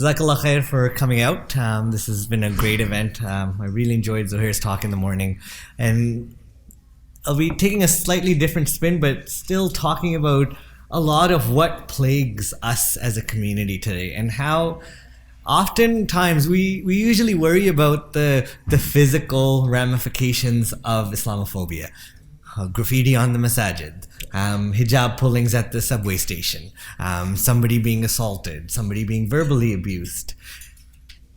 Jazakallah khair for coming out. This has been a great event. I really enjoyed Zuhair's talk in the morning. And I'll be taking a slightly different spin, but still talking about a lot of what plagues us as a community today, and how oftentimes we usually worry about the physical ramifications of Islamophobia. Graffiti on the masajid, hijab pullings at the subway station, somebody being assaulted, somebody being verbally abused.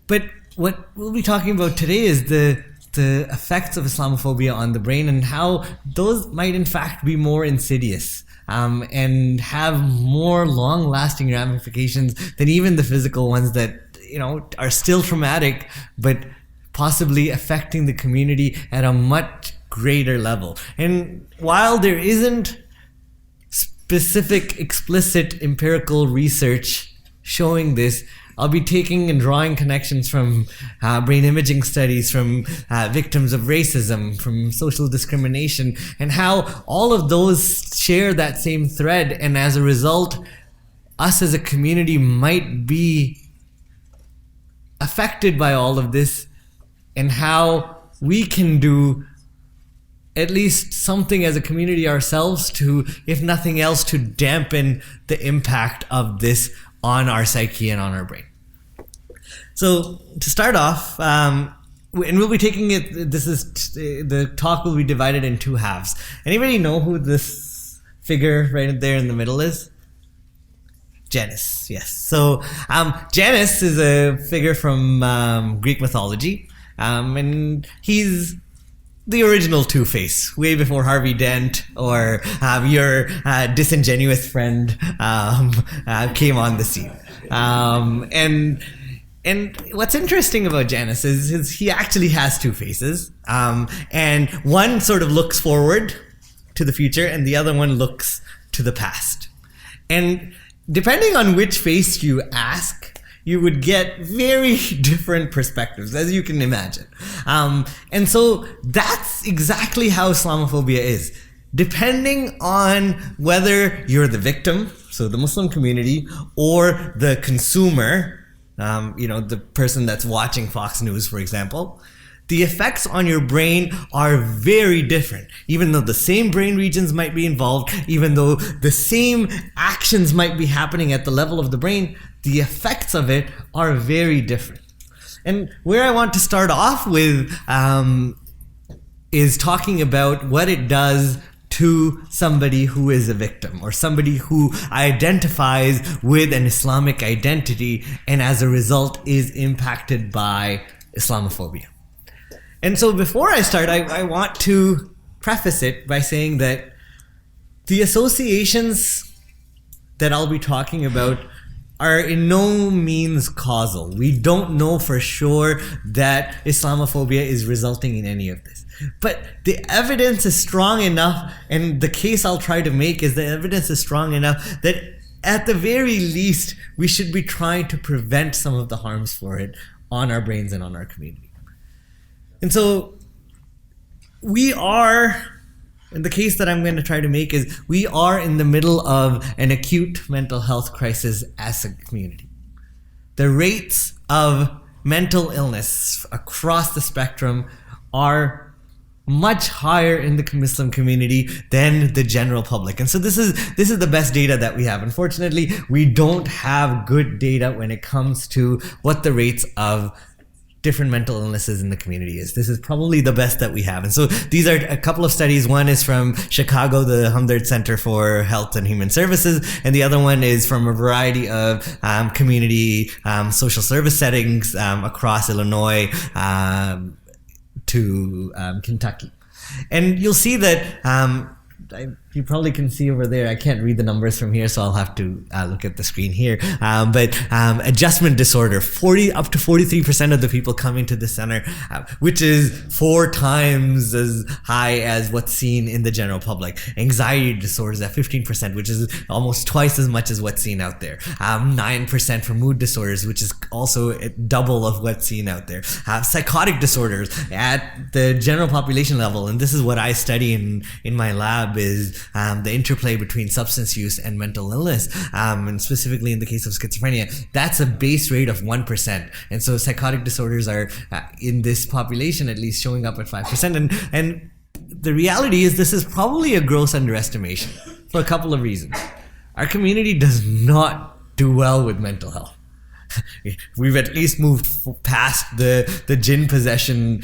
But what we'll be talking about today is the effects of Islamophobia on the brain, and how those might in fact be more insidious and have more long-lasting ramifications than even the physical ones that, you know, are still traumatic, but possibly affecting the community at a much greater level. And while there isn't specific, explicit empirical research showing this, I'll be taking and drawing connections from brain imaging studies, from victims of racism, from social discrimination, and how all of those share that same thread. And as a result, us as a community might be affected by all of this, and how we can do at least something as a community ourselves to, if nothing else, to dampen the impact of this on our psyche and on our brain. So to start off, and we'll be taking it, the talk will be divided in two halves. Anybody know who this figure right there in the middle is? Janus, yes. So Janus is a figure from Greek mythology, and he's the original Two-Face, way before Harvey Dent or your disingenuous friend came on the scene. And what's interesting about Janus is he actually has two faces, and one sort of looks forward to the future, and the other one looks to the past. And depending on which face you ask, you would get very different perspectives, as you can imagine. And so that's exactly how Islamophobia is. Depending on whether you're the victim, so the Muslim community, or the consumer, the person that's watching Fox News, for example, the effects on your brain are very different. Even though the same brain regions might be involved, even though the same actions might be happening at the level of the brain, the effects of it are very different. And where I want to start off with is talking about what it does to somebody who is a victim, or somebody who identifies with an Islamic identity and as a result is impacted by Islamophobia. And so before I start, I want to preface it by saying that the associations that I'll be talking about are in no means causal. We don't know for sure that Islamophobia is resulting in any of this. But the evidence is strong enough, and the case I'll try to make is the evidence is strong enough that at the very least, we should be trying to prevent some of the harms for it on our brains and on our community. And so we are, and the case that I'm going to try to make is, we are in the middle of an acute mental health crisis as a community. The rates of mental illness across the spectrum are much higher in the Muslim community than the general public. And so this is the best data that we have. Unfortunately, we don't have good data when it comes to what the rates of different mental illnesses in the community is. This is probably the best that we have. And so these are a couple of studies. One is from Chicago, the Hamdard Center for Health and Human Services, and the other one is from a variety of community social service settings across Illinois to Kentucky. And you'll see that you probably can see over there, I can't read the numbers from here, so I'll have to look at the screen here. But adjustment disorder, up to 43% of the people coming to the center, which is 4 times as high as what's seen in the general public. Anxiety disorders at 15%, which is almost twice as much as what's seen out there. 9% for mood disorders, which is also double of what's seen out there. Psychotic disorders at the general population level, and this is what I study in my lab, is the interplay between substance use and mental illness, and specifically in the case of schizophrenia, that's a base rate of 1%. And so psychotic disorders are, in this population at least, showing up at 5%. And the reality is this is probably a gross underestimation for a couple of reasons. Our community does not do well with mental health. We've at least moved past the jinn possession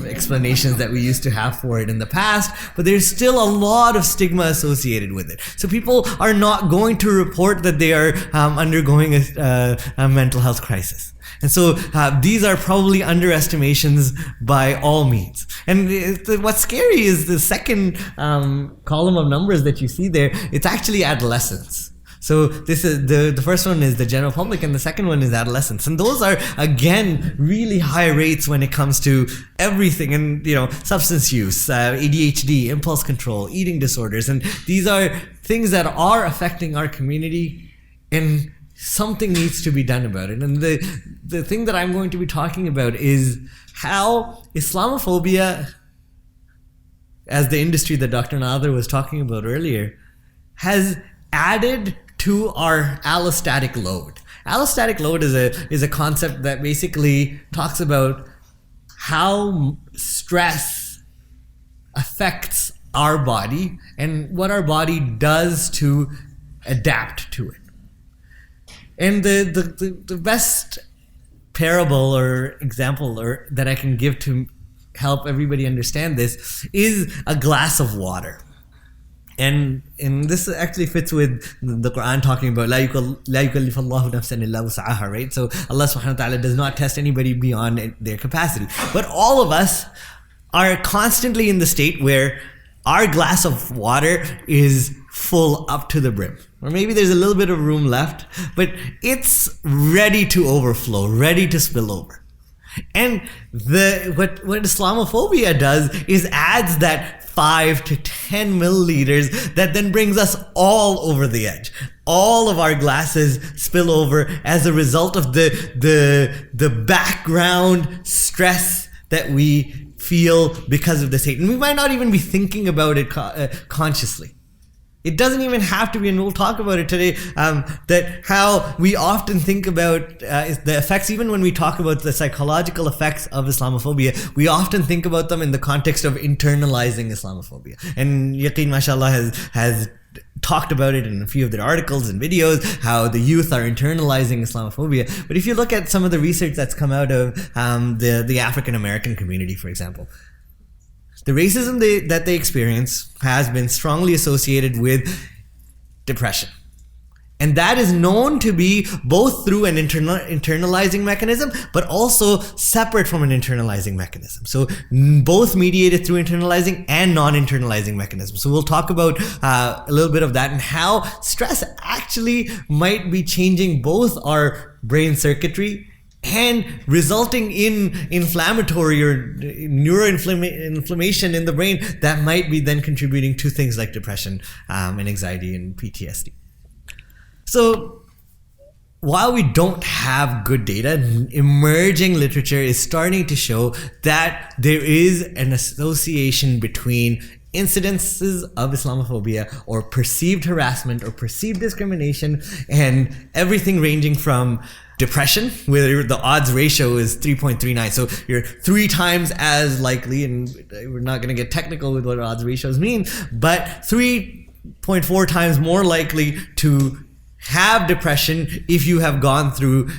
explanations that we used to have for it in the past, but there's still a lot of stigma associated with it. So people are not going to report that they are undergoing a mental health crisis. And so these are probably underestimations by all means. And what's scary is the second column of numbers that you see there, it's actually adolescence. So this is the first one is the general public, and the second one is adolescents. And those are, again, really high rates when it comes to everything. And, substance use, ADHD, impulse control, eating disorders. And these are things that are affecting our community, and something needs to be done about it. And the thing that I'm going to be talking about is how Islamophobia, as the industry that Dr. Nader was talking about earlier, has added to our allostatic load. Allostatic load is a concept that basically talks about how stress affects our body and what our body does to adapt to it. And the best parable or example that I can give to help everybody understand this is a glass of water. And this actually fits with the Quran talking about لا يكلف الله نفسا إلا وسعها, right? So Allah subhanahu wa ta'ala does not test anybody beyond their capacity. But all of us are constantly in the state where our glass of water is full up to the brim. Or maybe there's a little bit of room left, but it's ready to overflow, ready to spill over. And what Islamophobia does is adds that 5 to 10 milliliters that then brings us all over the edge. All of our glasses spill over as a result of the background stress that we feel because of this hate. And we might not even be thinking about it consciously. It doesn't even have to be, and we'll talk about it today, that how we often think about the effects, even when we talk about the psychological effects of Islamophobia, we often think about them in the context of internalizing Islamophobia. And Yaqeen, mashallah, has talked about it in a few of their articles and videos, how the youth are internalizing Islamophobia. But if you look at some of the research that's come out of the African American community, for example, the racism that they experience has been strongly associated with depression. And that is known to be both through an internalizing mechanism, but also separate from an internalizing mechanism. So both mediated through internalizing and non-internalizing mechanisms. So we'll talk about a little bit of that and how stress actually might be changing both our brain circuitry and resulting in inflammatory or neuroinflammation in the brain that might be then contributing to things like depression and anxiety and PTSD. So while we don't have good data, emerging literature is starting to show that there is an association between incidences of Islamophobia or perceived harassment or perceived discrimination and everything ranging from depression, where the odds ratio is 3.39. So you're 3 times as likely, and we're not going to get technical with what odds ratios mean, but 3.4 times more likely to have depression if you have gone through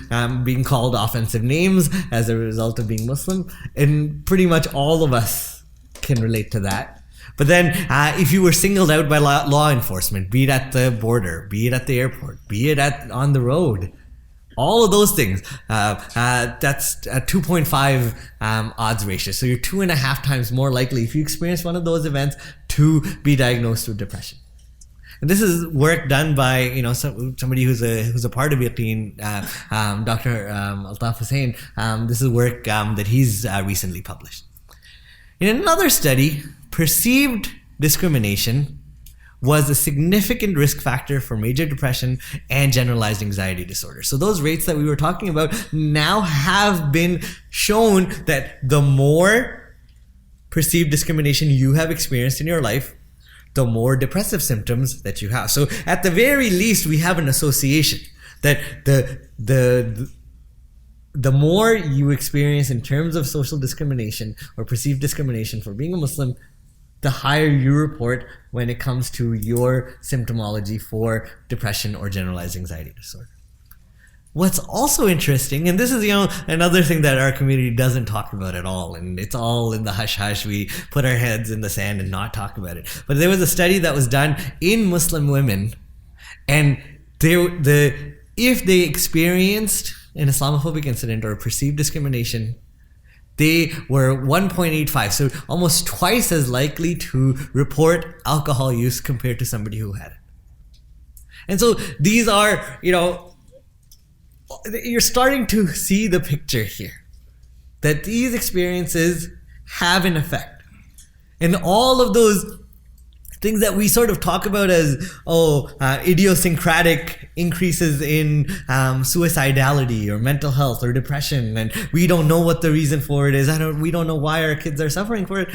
being called offensive names as a result of being Muslim. And pretty much all of us can relate to that. But then if you were singled out by law enforcement, be it at the border, be it at the airport, be it on the road, all of those things, that's a 2.5 odds ratio. So you're 2.5 times more likely if you experience one of those events to be diagnosed with depression. And this is work done by somebody who's a part of Yaqeen, Dr. Altaf Hussain. This is work that he's recently published. In another study, perceived discrimination was a significant risk factor for major depression and generalized anxiety disorder. So those rates that we were talking about now have been shown that the more perceived discrimination you have experienced in your life, the more depressive symptoms that you have. So at the very least, we have an association that the more you experience in terms of social discrimination or perceived discrimination for being a Muslim, the higher you report when it comes to your symptomology for depression or generalized anxiety disorder. What's also interesting, and this is, another thing that our community doesn't talk about at all, and it's all in the hush-hush, we put our heads in the sand and not talk about it. But there was a study that was done in Muslim women, and if they experienced an Islamophobic incident or perceived discrimination, they were 1.85, so almost twice as likely to report alcohol use compared to somebody who had it. And so these are, you're starting to see the picture here, that these experiences have an effect. And all of those things that we sort of talk about as, idiosyncratic increases in suicidality or mental health or depression, and we don't know what the reason for it is. We don't know why our kids are suffering for it.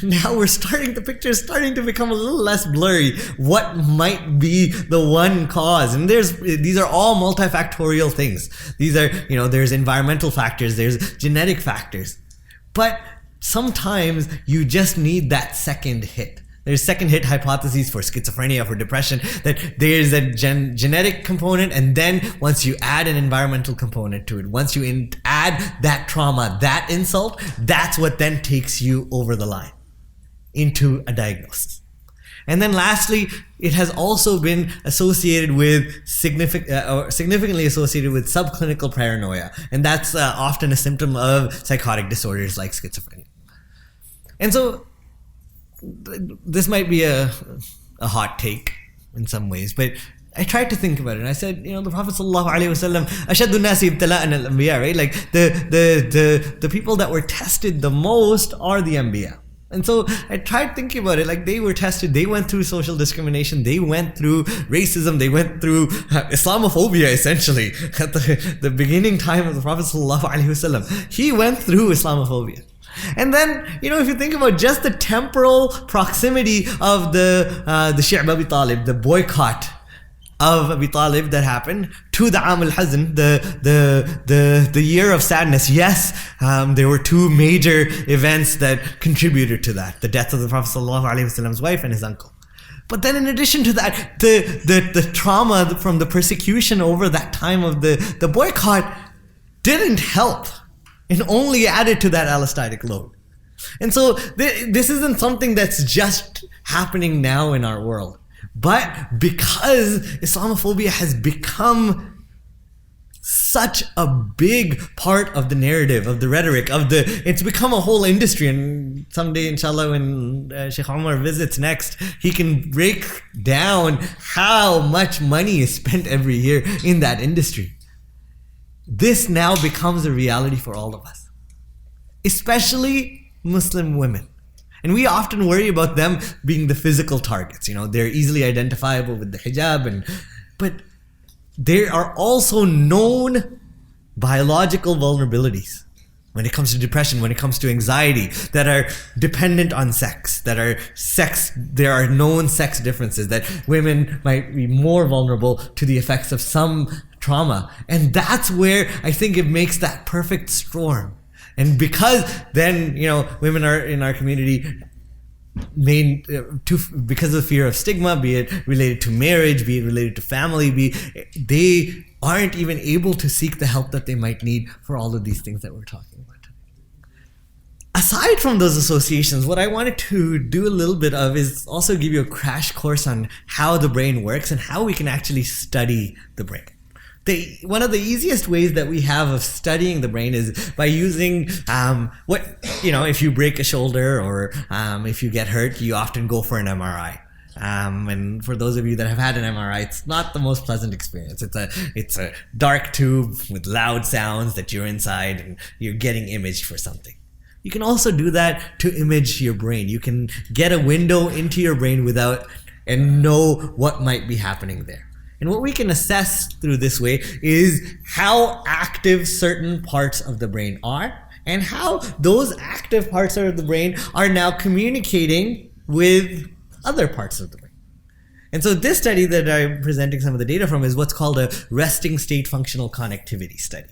Now the picture is starting to become a little less blurry. What might be the one cause? And these are all multifactorial things. These are, there's environmental factors, there's genetic factors. But sometimes you just need that second hit. There's second hit hypotheses for schizophrenia, for depression, that there's a genetic component, and then once you add an environmental component to it, once you add that trauma, that insult, that's what then takes you over the line into a diagnosis. And then lastly, it has also been associated with significantly associated with subclinical paranoia, and that's often a symptom of psychotic disorders like schizophrenia. And so this might be a hot take in some ways, but I tried to think about it. And I said, the Prophet ﷺ, ashaddu nasi ibtila'an al-anbiya, right? Like the people that were tested the most are the anbiya. And so I tried thinking about it, like they were tested, they went through social discrimination, they went through racism, they went through Islamophobia essentially. At the beginning time of the Prophet ﷺ, he went through Islamophobia. And then, if you think about just the temporal proximity of the Shi'b Abi Talib, the boycott of Abi Talib that happened, to the Am al-Hazn, the year of sadness. Yes, there were two major events that contributed to that: the death of the Prophet ﷺ's wife and his uncle. But then in addition to that, the trauma from the persecution over that time of the boycott didn't help. And only added to that allostatic load. And so this isn't something that's just happening now in our world. But because Islamophobia has become such a big part of the narrative, of the rhetoric, it's become a whole industry. And someday, inshallah, when Sheikh Omar visits next, he can break down how much money is spent every year in that industry. This now becomes a reality for all of us, especially Muslim women. And we often worry about them being the physical targets. They're easily identifiable with the hijab, but there are also known biological vulnerabilities when it comes to depression, when it comes to anxiety, that are dependent on sex, there are known sex differences, that women might be more vulnerable to the effects of some trauma. And that's where I think it makes that perfect storm. And because then, women are in our community because of the fear of stigma, be it related to marriage, be it related to family, they aren't even able to seek the help that they might need for all of these things that we're talking about. Aside from those associations, what I wanted to do a little bit of is also give you a crash course on how the brain works and how we can actually study the brain. One of the easiest ways that we have of studying the brain is by using if you break a shoulder or if you get hurt, you often go for an MRI. And for those of you that have had an MRI, it's not the most pleasant experience. It's a dark tube with loud sounds that you're inside and you're getting imaged for something. You can also do that to image your brain. You can get a window into your brain and know what might be happening there. And what we can assess through this way is how active certain parts of the brain are and how those active parts of the brain are now communicating with other parts of the brain. And so this study that I'm presenting some of the data from is what's called a resting state functional connectivity study,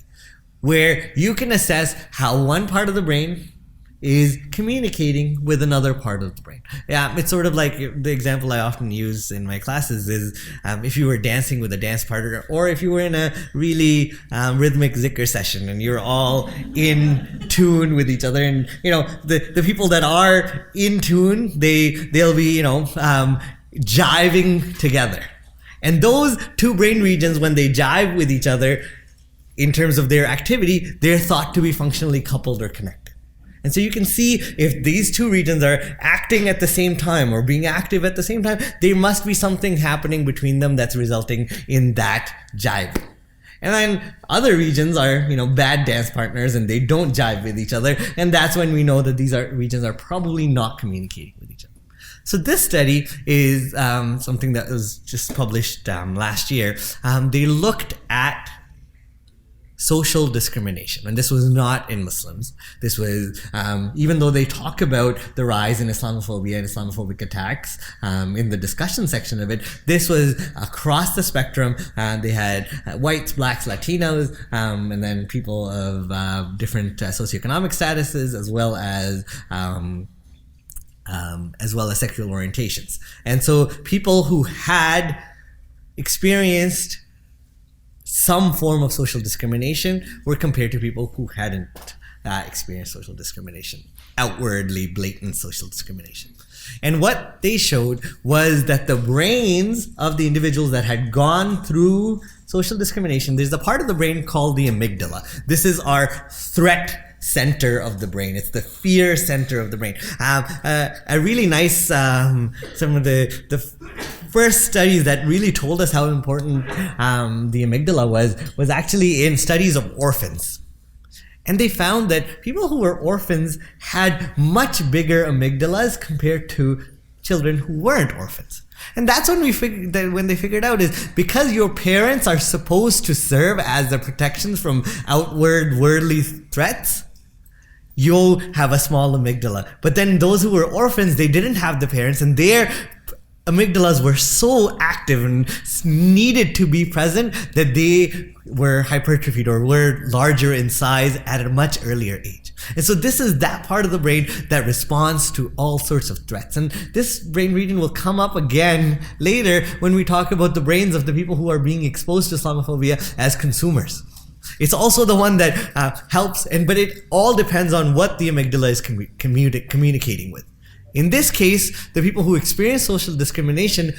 where you can assess how one part of the brain is communicating with another part of the brain. Yeah, it's sort of like the example I often use in my classes is if you were dancing with a dance partner, or if you were in a really rhythmic zikr session and you're all in tune with each other, and the people that are in tune, they'll be jiving together, and those two brain regions, when they jive with each other in terms of their activity, they're thought to be functionally coupled or connected. And so you can see if these two regions are acting at the same time or being active at the same time, there must be something happening between them that's resulting in that jive. And then other regions are, bad dance partners and they don't jive with each other. And that's when we know that these regions are probably not communicating with each other. So this study is something that was just published last year. They looked at social discrimination, and this was not in Muslims. This was, even though they talk about the rise in Islamophobia and Islamophobic attacks in the discussion section of it, this was across the spectrum. They had whites, blacks, Latinos, and then people of different socioeconomic statuses, as well as sexual orientations. And so people who had experienced some form of social discrimination were compared to people who hadn't experienced social discrimination, outwardly blatant social discrimination. And what they showed was that the brains of the individuals that had gone through social discrimination, there's a part of the brain called the amygdala. This is our threat center of the brain. It's the fear center of the brain. A really nice, some of the first studies that really told us how important the amygdala was actually in studies of orphans. And they found that people who were orphans had much bigger amygdalas compared to children who weren't orphans. And that's when they figured out is because your parents are supposed to serve as the protections from outward worldly threats, you'll have a small amygdala. But then those who were orphans, they didn't have the parents, and their amygdalas were so active and needed to be present that they were hypertrophied or were larger in size at a much earlier age. And so this is that part of the brain that responds to all sorts of threats. And this brain region will come up again later when we talk about the brains of the people who are being exposed to Islamophobia as consumers. It's also the one that helps, but it all depends on what the amygdala is communicating with. In this case, the people who experienced social discrimination,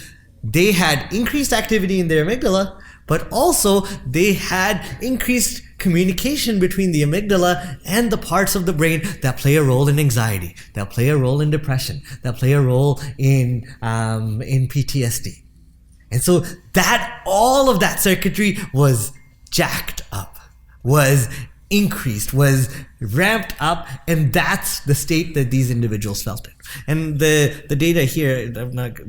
they had increased activity in their amygdala, but also they had increased communication between the amygdala and the parts of the brain that play a role in anxiety, that play a role in depression, that play a role in PTSD. And so that all of that circuitry was jacked up, was increased, was ramped up, and that's the state that these individuals felt in. And the data here,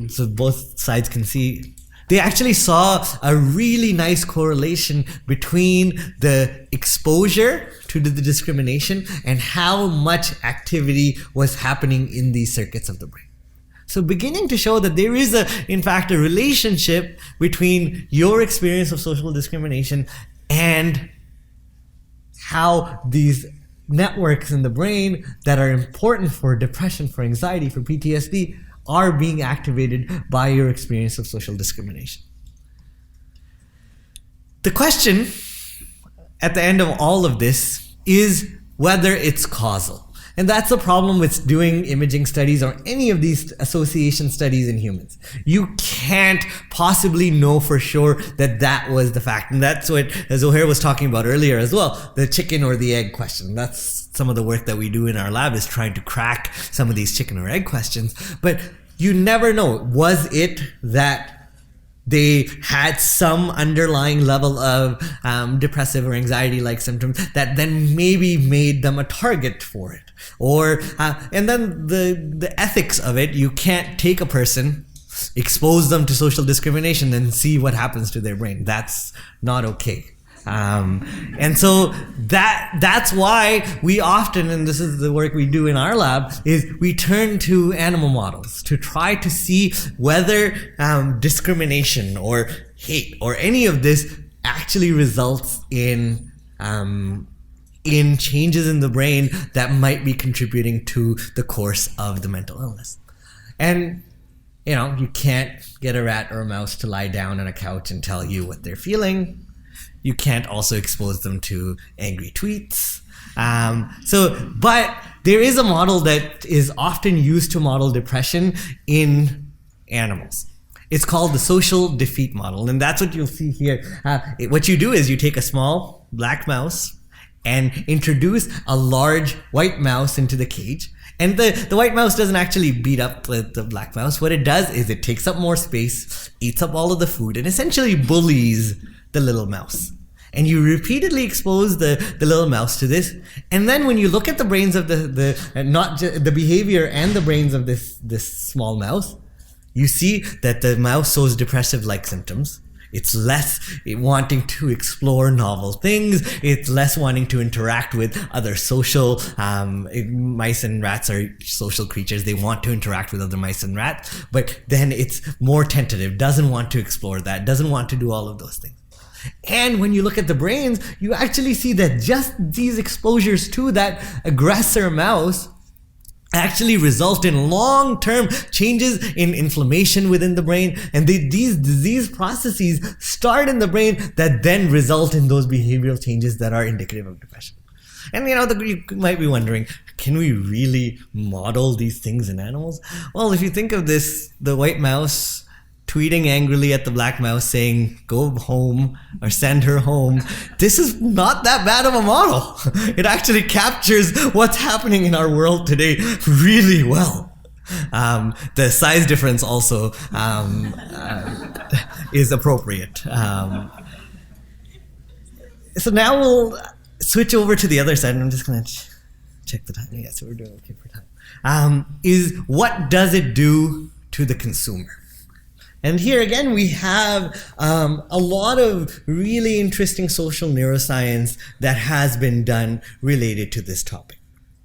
so both sides can see, they actually saw a really nice correlation between the exposure to the discrimination and how much activity was happening in these circuits of the brain. So beginning to show that there is in fact a relationship between your experience of social discrimination and how these networks in the brain that are important for depression, for anxiety, for PTSD are being activated by your experience of social discrimination. The question at the end of all of this is whether it's causal. And that's the problem with doing imaging studies or any of these association studies in humans. You can't possibly know for sure that that was the fact. And that's what Zohair was talking about earlier as well, the chicken or the egg question. That's some of the work that we do in our lab, is trying to crack some of these chicken or egg questions. But you never know. Was it that they had some underlying level of depressive or anxiety-like symptoms that then maybe made them a target for it? Or and then the ethics of it, you can't take a person, expose them to social discrimination, and see what happens to their brain. That's not okay. And so that's why we often, and this is the work we do in our lab, is we turn to animal models to try to see whether discrimination or hate or any of this actually results in changes in the brain that might be contributing to the course of the mental illness. And you can't get a rat or a mouse to lie down on a couch and tell you what they're feeling. You can't also expose them to angry tweets. But there is a model that is often used to model depression in animals. It's called the social defeat model, and that's what you'll see here. What you do is you take a small black mouse and introduce a large white mouse into the cage. And the white mouse doesn't actually beat up the black mouse. What it does is it takes up more space, eats up all of the food, and essentially bullies the little mouse. And you repeatedly expose the little mouse to this. And then when you look at the brains of the behavior and the brains of this small mouse, you see that the mouse shows depressive-like symptoms. It's less wanting to explore novel things. It's less wanting to interact with other social, mice and rats are social creatures. They want to interact with other mice and rats, but then it's more tentative, doesn't want to explore that, doesn't want to do all of those things. And when you look at the brains, you actually see that just these exposures to that aggressor mouse actually result in long-term changes in inflammation within the brain. And these disease processes start in the brain that then result in those behavioral changes that are indicative of depression. And you might be wondering, can we really model these things in animals? Well, if you think of this, the white mouse tweeting angrily at the black mouse saying, go home or send her home. This is not that bad of a model. It actually captures what's happening in our world today really well. The size difference also is appropriate. So now we'll switch over to the other side, and I'm just going to check the time. Yes, we're doing okay for time. Is what does it do to the consumer? And here again, we have a lot of really interesting social neuroscience that has been done related to this topic.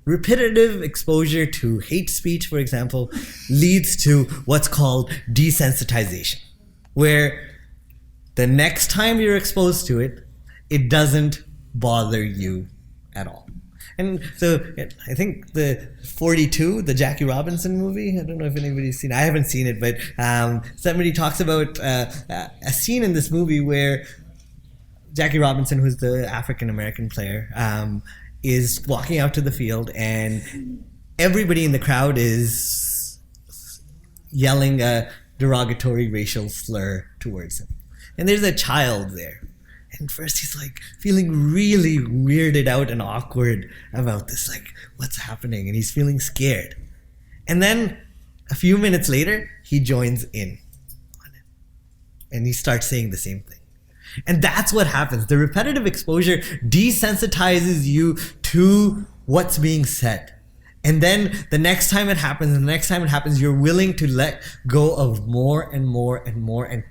Repetitive exposure to hate speech, for example, leads to what's called desensitization, where the next time you're exposed to it, it doesn't bother you at all. And so I think the 42, the Jackie Robinson movie, I don't know if anybody's seen it. I haven't seen it, but somebody talks about a scene in this movie where Jackie Robinson, who's the African-American player, is walking out to the field, and everybody in the crowd is yelling a derogatory racial slur towards him. And there's a child there. And first he's like feeling really weirded out and awkward about this, like what's happening, and he's feeling scared. And then a few minutes later, he joins in on it. And he starts saying the same thing. And that's what happens. The repetitive exposure desensitizes you to what's being said. And then the next time it happens, you're willing to let go of more and more and more, and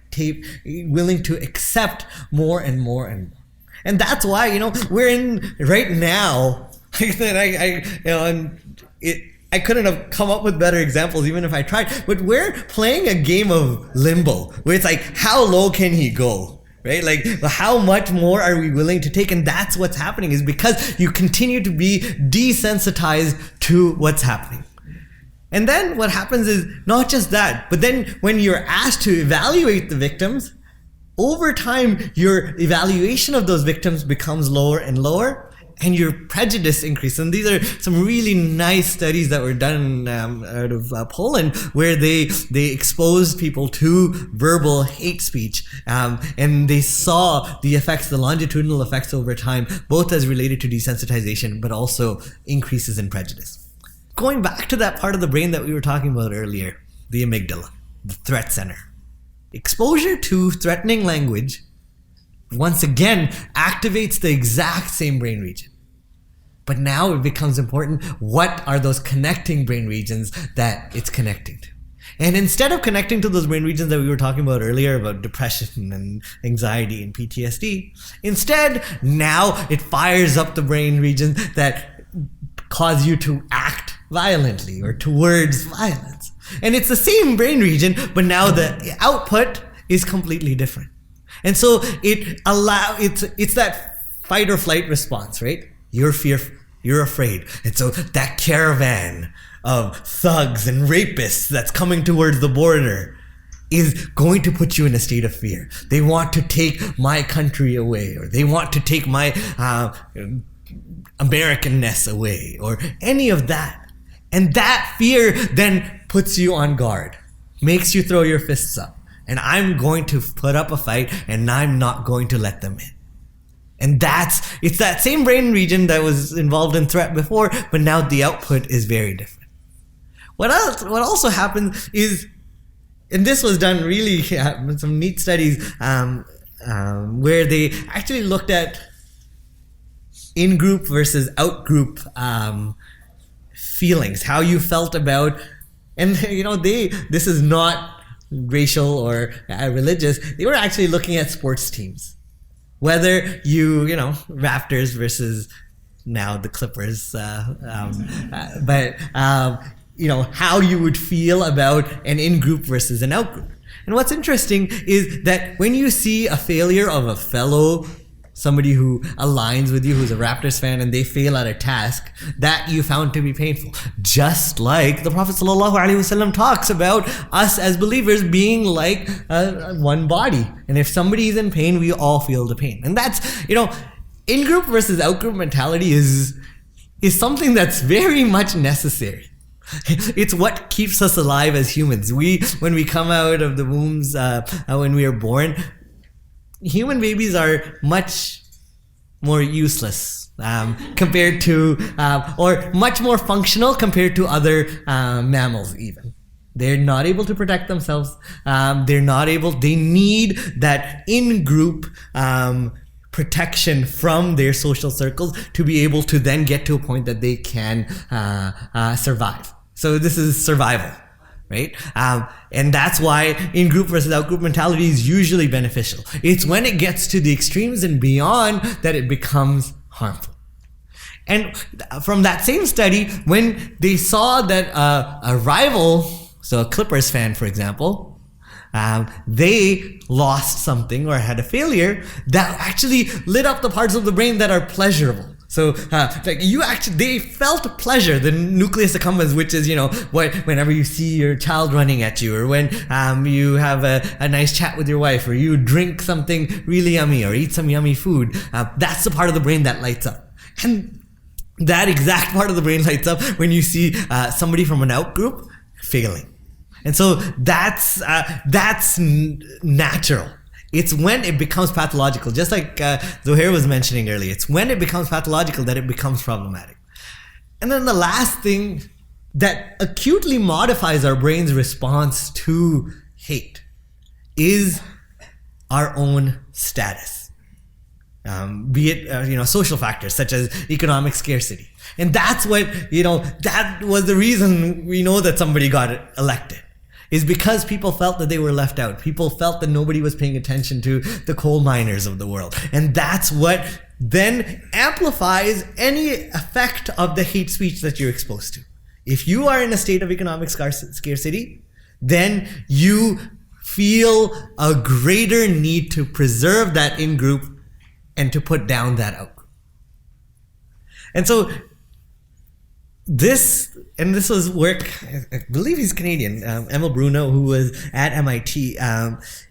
willing to accept more and more and more. And that's why, we're in right now. I couldn't have come up with better examples even if I tried. But we're playing a game of limbo, where it's like, how low can he go? Right? Like, how much more are we willing to take? And that's what's happening, is because you continue to be desensitized to what's happening. And then what happens is not just that, but then when you're asked to evaluate the victims, over time, your evaluation of those victims becomes lower and lower, and your prejudice increases. And these are some really nice studies that were done out of Poland, where they exposed people to verbal hate speech, and they saw the effects, the longitudinal effects over time, both as related to desensitization, but also increases in prejudice. Going back to that part of the brain that we were talking about earlier, the amygdala, the threat center. Exposure to threatening language once again activates the exact same brain region. But now it becomes important, what are those connecting brain regions that it's connecting to? And instead of connecting to those brain regions that we were talking about earlier about depression and anxiety and PTSD, instead now it fires up the brain regions that cause you to act violently or towards violence. And it's the same brain region, but now the output is completely different. And so it's that fight or flight response, right? You're fearful, you're afraid. And so that caravan of thugs and rapists that's coming towards the border is going to put you in a state of fear. They want to take my country away, or they want to take my Americanness away, or any of that. And that fear then puts you on guard, makes you throw your fists up. And I'm going to put up a fight, and I'm not going to let them in. And it's that same brain region that was involved in threat before, but now the output is very different. What also happens is, and this was done really, some neat studies where they actually looked at in-group versus out-group feelings, how you felt about, and this is not racial or religious, they were actually looking at sports teams. Whether Raptors versus now the Clippers, but how you would feel about an in-group versus an out-group. And what's interesting is that when you see a failure of a fellow, somebody who aligns with you, who's a Raptors fan, and they fail at a task, that you found to be painful. Just like the Prophet ﷺ talks about us as believers being like one body. And if somebody is in pain, we all feel the pain. And that's, in-group versus out-group mentality is something that's very much necessary. It's what keeps us alive as humans. When we come out of the wombs, when we are born, human babies are much more useless compared to, or much more functional compared to other mammals even. They're not able to protect themselves. They need that in-group protection from their social circles to be able to then get to a point that they can survive. So this is survival, right? And that's why in-group versus out-group mentality is usually beneficial. It's when it gets to the extremes and beyond that it becomes harmful. And from that same study, when they saw that a rival, so a Clippers fan, for example, they lost something or had a failure, that actually lit up the parts of the brain that are pleasurable. So, they felt pleasure, the nucleus accumbens, which is, whenever you see your child running at you, or when you have a nice chat with your wife, or you drink something really yummy, or eat some yummy food, that's the part of the brain that lights up. And that exact part of the brain lights up when you see somebody from an out group failing. And so that's natural. It's when it becomes pathological, just like Zohair was mentioning earlier. It's when it becomes pathological that it becomes problematic. And then the last thing that acutely modifies our brain's response to hate is our own status. Be it social factors such as economic scarcity. And that's what, that was the reason we know that somebody got elected. Is because people felt that they were left out. People felt that nobody was paying attention to the coal miners of the world. And that's what then amplifies any effect of the hate speech that you're exposed to. If you are in a state of economic scarcity, then you feel a greater need to preserve that in-group and to put down that out-group. And so this was work, I believe he's Canadian, Emil Bruno, who was at MIT.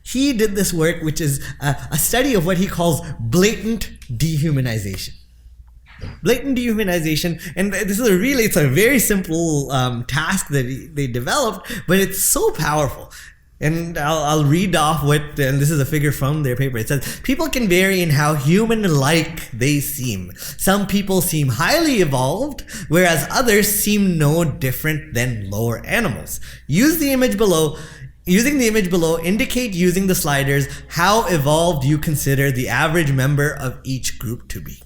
He did this work, which is a study of what he calls blatant dehumanization. Blatant dehumanization, and this is it's a very simple task that they developed, but it's so powerful. And I'll read off and this is a figure from their paper. It says, people can vary in how human-like they seem. Some people seem highly evolved, whereas others seem no different than lower animals. Using the image below, indicate using the sliders how evolved you consider the average member of each group to be.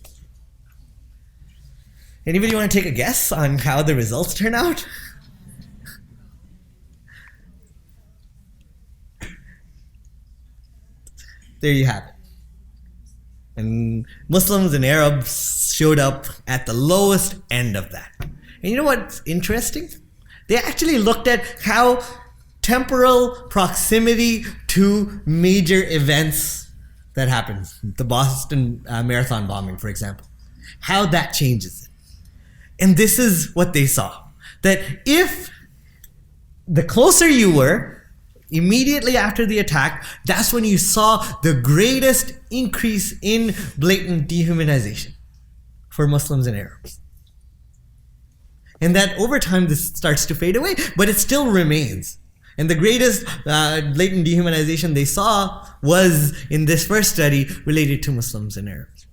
Anybody want to take a guess on how the results turn out? there you have it. And Muslims and Arabs showed up at the lowest end of that. And you know what's interesting? They actually looked at how temporal proximity to major events that happened, the Boston Marathon bombing, for example, how that changes it. And this is what they saw, that if the closer you were, immediately after the attack, that's when you saw the greatest increase in blatant dehumanization for Muslims and Arabs. And that over time this starts to fade away, but it still remains. And the greatest blatant dehumanization they saw was in this first study related to Muslims and Arabs.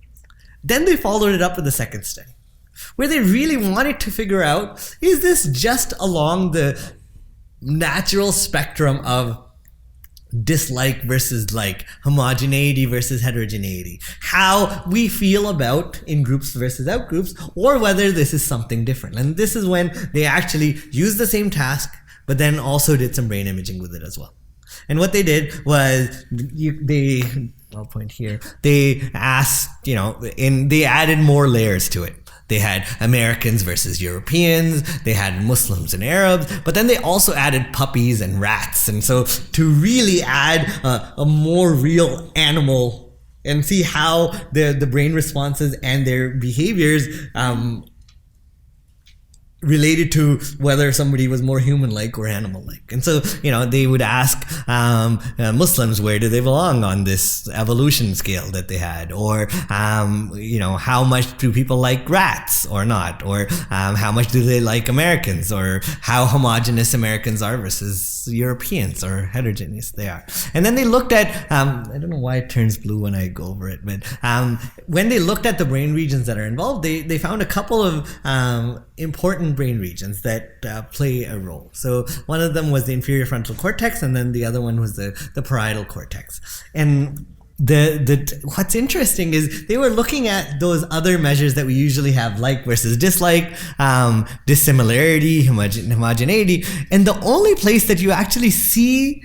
Then they followed it up with a second study, where they really wanted to figure out, is this just along the natural spectrum of dislike versus like, homogeneity versus heterogeneity, how we feel about in groups versus out groups, or whether this is something different. And this is when they actually used the same task, but then also did some brain imaging with it as well. And what they did was I'll point here, they asked, and they added more layers to it. They had Americans versus Europeans, they had Muslims and Arabs, but then they also added puppies and rats. And so to really add a more real animal and see how the brain responses and their behaviors related to whether somebody was more human-like or animal-like. And so, they would ask Muslims, where do they belong on this evolution scale that they had? Or, how much do people like rats or not? Or how much do they like Americans? Or how homogenous Americans are versus Europeans, or heterogeneous they are. And then they looked at, I don't know why it turns blue when I go over it, but when they looked at the brain regions that are involved, they found a couple of important brain regions that play a role. So one of them was the inferior frontal cortex, and then the other one was the parietal cortex. And what's interesting is they were looking at those other measures that we usually have, like versus dislike, dissimilarity, homogeneity, and the only place that you actually see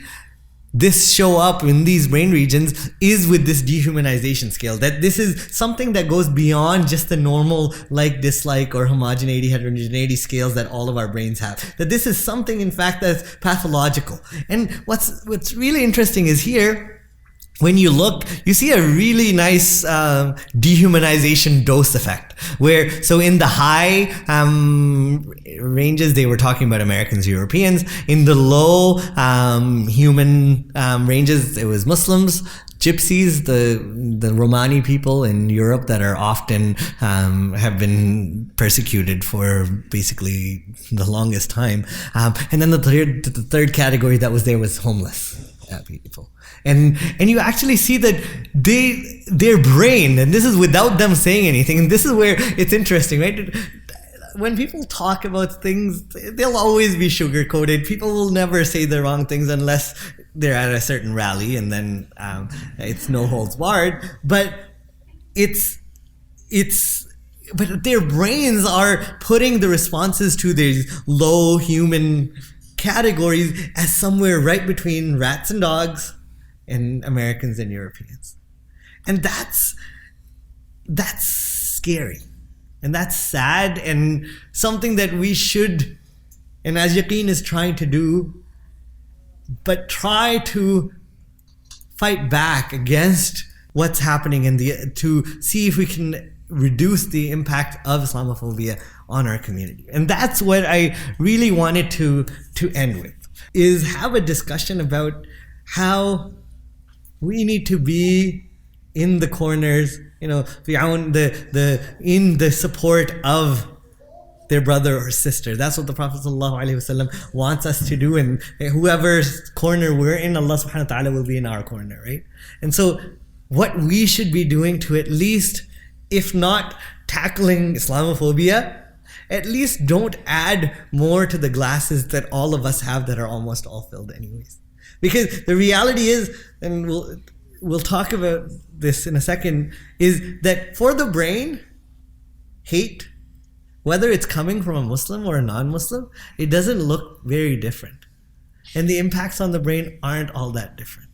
this show up in these brain regions is with this dehumanization scale, that this is something that goes beyond just the normal like, dislike, or homogeneity, heterogeneity scales that all of our brains have. That this is something, in fact, that's pathological. And what's really interesting is here, when you look, you see a really nice dehumanization dose effect, where, so in the high ranges, they were talking about Americans, Europeans. In the low human ranges, it was Muslims, Gypsies, the Romani people in Europe that are often have been persecuted for basically the longest time. And then the third category that was there was homeless people. And you actually see that their brain, and this is without them saying anything, and this is where it's interesting, right? When people talk about things, they'll always be sugar-coated. People will never say the wrong things unless they're at a certain rally, and then it's no holds barred. But but their brains are putting the responses to these low human categories as somewhere right between rats and dogs and Americans and Europeans. And that's scary. And that's sad, and something that we should, and as Yaqeen is trying to do, but try to fight back against what's happening and to see if we can reduce the impact of Islamophobia on our community. And that's what I really wanted to end with, is have a discussion about how we need to be in the corners, in the support of their brother or sister. That's what the Prophet ﷺ wants us to do, and whoever's corner we're in, Allah subhanahu wa ta'ala will be in our corner, right? And so what we should be doing to at least, if not tackling Islamophobia, at least don't add more to the glasses that all of us have that are almost all filled anyways. Because the reality is, and we'll talk about this in a second, is that for the brain, hate, whether it's coming from a Muslim or a non-Muslim, it doesn't look very different. And the impacts on the brain aren't all that different.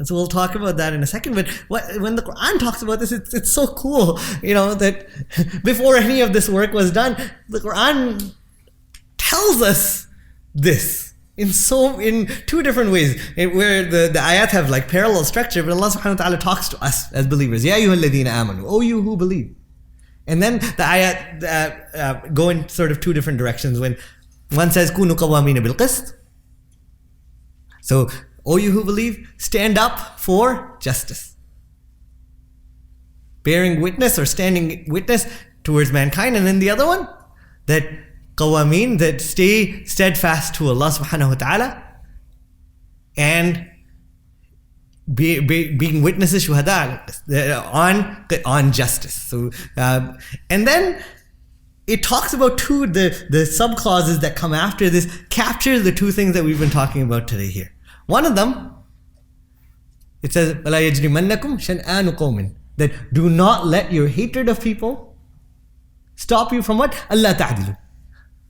And so we'll talk about that in a second. But when the Quran talks about this, it's so cool, that before any of this work was done, the Quran tells us this in two different ways, where the ayat have like parallel structure, but Allah subhanahu wa ta'ala talks to us as believers. Ya ayyuhal ladhina amanu, O you who believe. And then the ayat go in sort of two different directions. When one says, Kunu qawwamina bil qist. So, O you who believe, stand up for justice. Bearing witness or standing witness towards mankind. And then the other one, that qawwameen, that stay steadfast to Allah subhanahu wa ta'ala and being witnesses, shuhada, on justice. So, and then it talks about the sub-clauses that come after this, capture the two things that we've been talking about today here. One of them, it says, وَلَا يَجْرِمَنَّكُمْ شَنْآنُ قَوْمٍ, that do not let your hatred of people stop you from what? أَلَّا تَعْدِلُوا,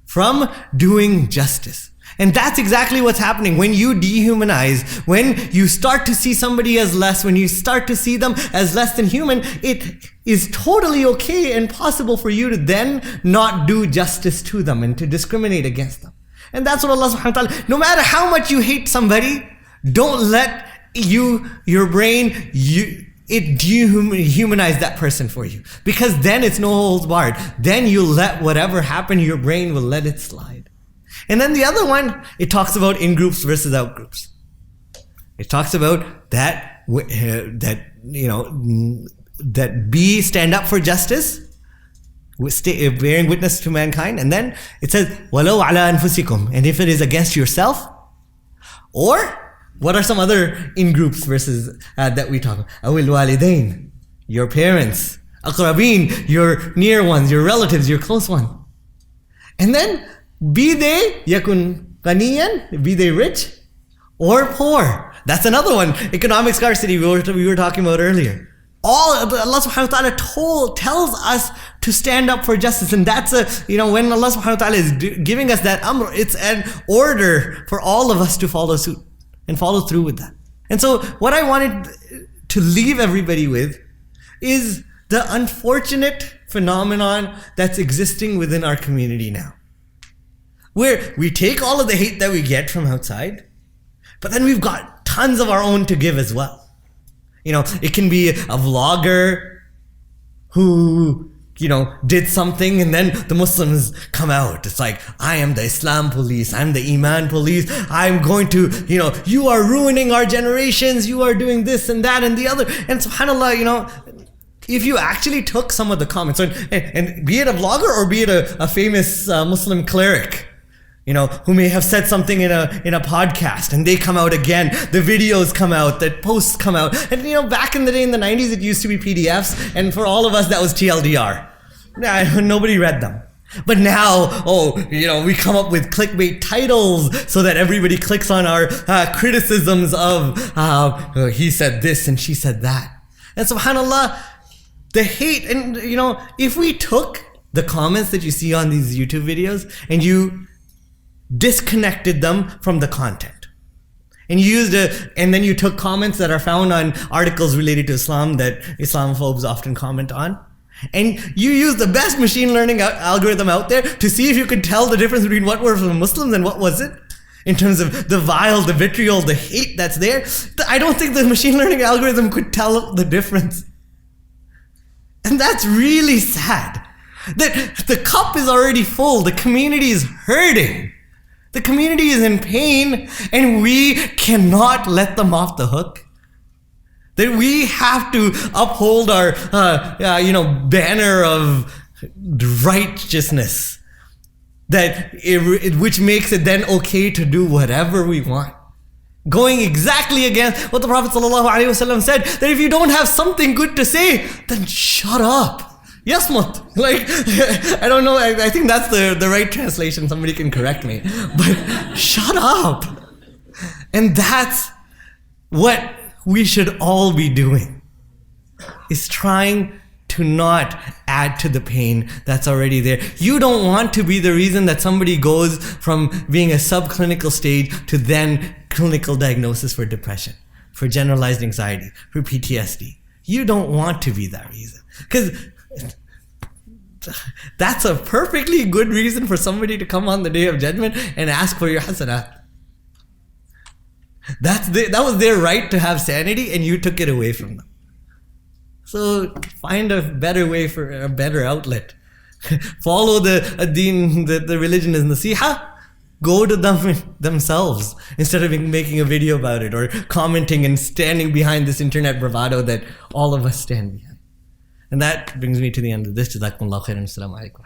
from doing justice. And that's exactly what's happening when you dehumanize, when you start to see somebody as less, when you start to see them as less than human. It is totally okay and possible for you to then not do justice to them and to discriminate against them. And that's what Allah subhanahu wa ta'ala, no matter how much you hate somebody, don't let your brain, it dehumanize that person for you. Because then it's no holds barred. Then you let whatever happen, your brain will let it slide. And then the other one, it talks about in-groups versus out-groups. It talks about that stand up for justice, bearing witness to mankind. And then it says, وَلَوْ عَلَىٰ أَنفُسِكُمْ, and if it is against yourself. Or, what are some other in-groups versus that we talk about? أَوِ الْوَالِدَيْنِ, your parents. أَقْرَبِينَ, your near ones, your relatives, your close ones. And then, be they yakun ghaniyan, be they rich or poor. That's another one. Economic scarcity we were talking about earlier. Allah subhanahu wa ta'ala tells us to stand up for justice. And that's when Allah subhanahu wa ta'ala is giving us that amr, it's an order for all of us to follow suit and follow through with that. And so what I wanted to leave everybody with is the unfortunate phenomenon that's existing within our community now, where we take all of the hate that we get from outside, but then we've got tons of our own to give as well. It can be a vlogger who, did something, and then the Muslims come out. It's like, I am the Islam police, I'm the Iman police, I'm going to, you are ruining our generations, you are doing this and that and the other. And subhanAllah, if you actually took some of the comments, and be it a vlogger or be it a famous Muslim cleric, who may have said something in a podcast, and they come out again, the videos come out, the posts come out. And back in the day in the 90s, it used to be PDFs, and for all of us, that was TLDR. Nobody read them. But now, we come up with clickbait titles so that everybody clicks on our criticisms of he said this and she said that. And subhanAllah, the hate, and if we took the comments that you see on these YouTube videos and you disconnected them from the content, and and then you took comments that are found on articles related to Islam that Islamophobes often comment on, and you use the best machine learning algorithm out there to see if you could tell the difference between what were from Muslims and what wasn't, in terms of the vile, the vitriol, the hate that's there. I don't think the machine learning algorithm could tell the difference. And that's really sad. That the cup is already full, the community is hurting. The community is in pain, and we cannot let them off the hook. That we have to uphold our, banner of righteousness, which makes it then okay to do whatever we want. Going exactly against what the Prophet ﷺ said, that if you don't have something good to say, then shut up. Yasmut. I don't know, I think that's the right translation, somebody can correct me. But shut up. And that's what we should all be doing, is trying to not add to the pain that's already there. You don't want to be the reason that somebody goes from being a subclinical stage to then clinical diagnosis for depression. for generalized anxiety, for PTSD. You don't want to be that reason. Because that's a perfectly good reason for somebody to come on the Day of Judgment and ask for your hasanat. That was their right to have sanity, and you took it away from them. So find a better way, for a better outlet. Follow the deen, the religion is nasiha. Go to them themselves instead of making a video about it or commenting and standing behind this internet bravado that all of us stand behind. And that brings me to the end of this. Jazakumullahu khairan. Assalamu alaikum.